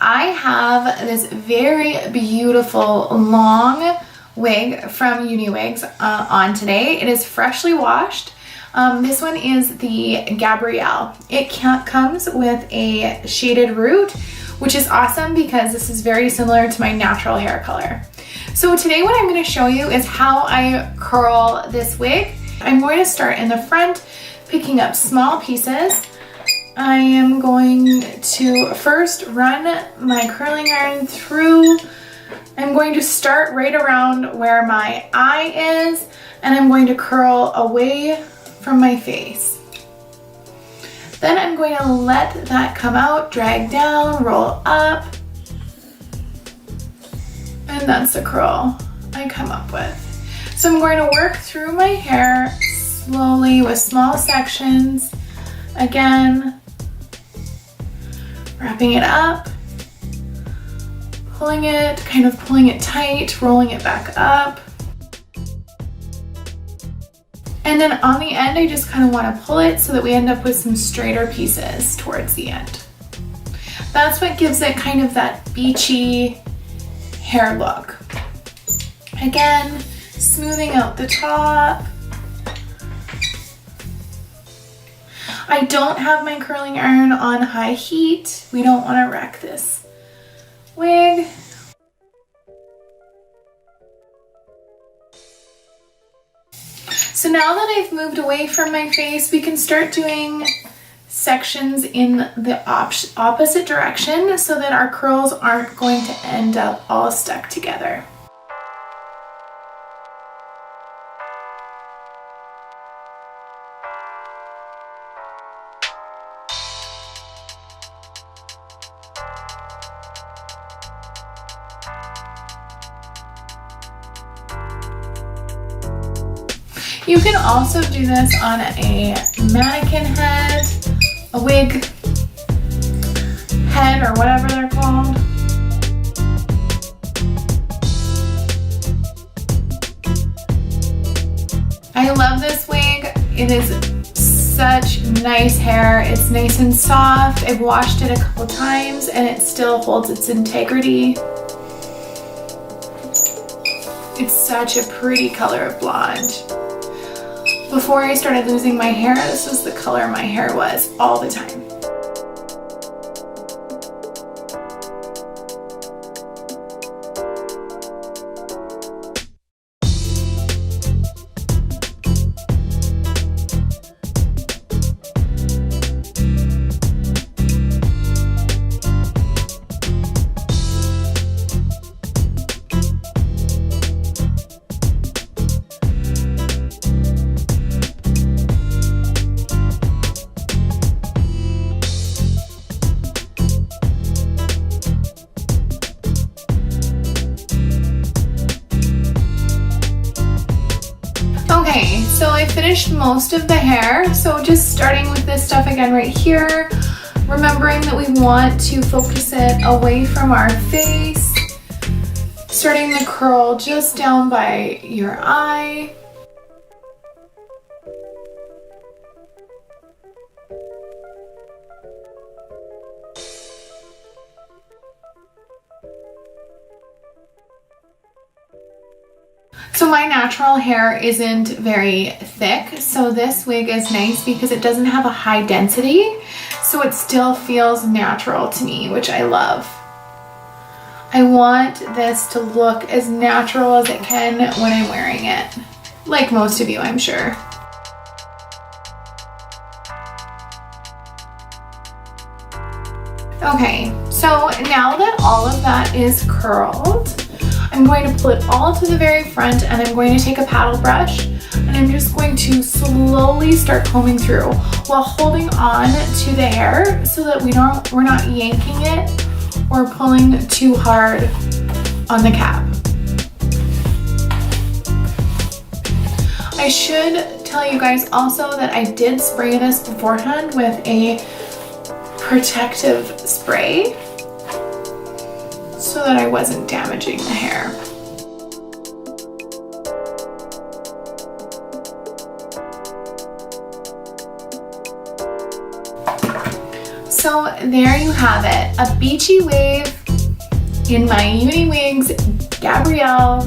I have this very beautiful long wig from Uniwigs on today. It is freshly washed. This one is the Gabrielle. It comes with a shaded root, which is awesome because this is very similar to my natural hair color. So today what I'm going to show you is how I curl this wig. I'm going to start in the front, picking up small pieces. I am going to first run my curling iron through. I'm going to start right around where my eye is, and I'm going to curl away from my face. Then I'm going to let that come out, drag down, roll up, and that's the curl I come up with. So I'm going to work through my hair slowly with small sections. Again, wrapping it up, pulling it, kind of pulling it tight, rolling it back up. And then on the end, I just kind of want to pull it so that we end up with some straighter pieces towards the end. That's what gives it kind of that beachy hair look. Again, smoothing out the top. I don't have my curling iron on high heat. We don't want to wreck this wig. So now that I've moved away from my face, we can start doing sections in the opposite direction so that our curls aren't going to end up all stuck together. You can also do this on a mannequin head, a wig head, or whatever they're called. I love this wig. It is such nice hair. It's nice and soft. I've washed it a couple times and it still holds its integrity. It's such a pretty color of blonde. Before I started losing my hair, this was the color my hair was all the time. Okay, so I finished most of the hair, so just starting with this stuff again right here, remembering that we want to focus it away from our face, starting the curl just down by your eye. So my natural hair isn't very thick, so this wig is nice because it doesn't have a high density, so it still feels natural to me, which I love. I want this to look as natural as it can when I'm wearing it, like most of you, I'm sure. Okay, so now that all of that is curled, I'm going to pull it all to the very front, and I'm going to take a paddle brush and I'm just going to slowly start combing through while holding on to the hair so that we're not yanking it or pulling too hard on the cap. I should tell you guys also that I did spray this beforehand with a protective spray so that I wasn't damaging the hair. So there you have it, a beachy wave in my Uni Wigs Gabrielle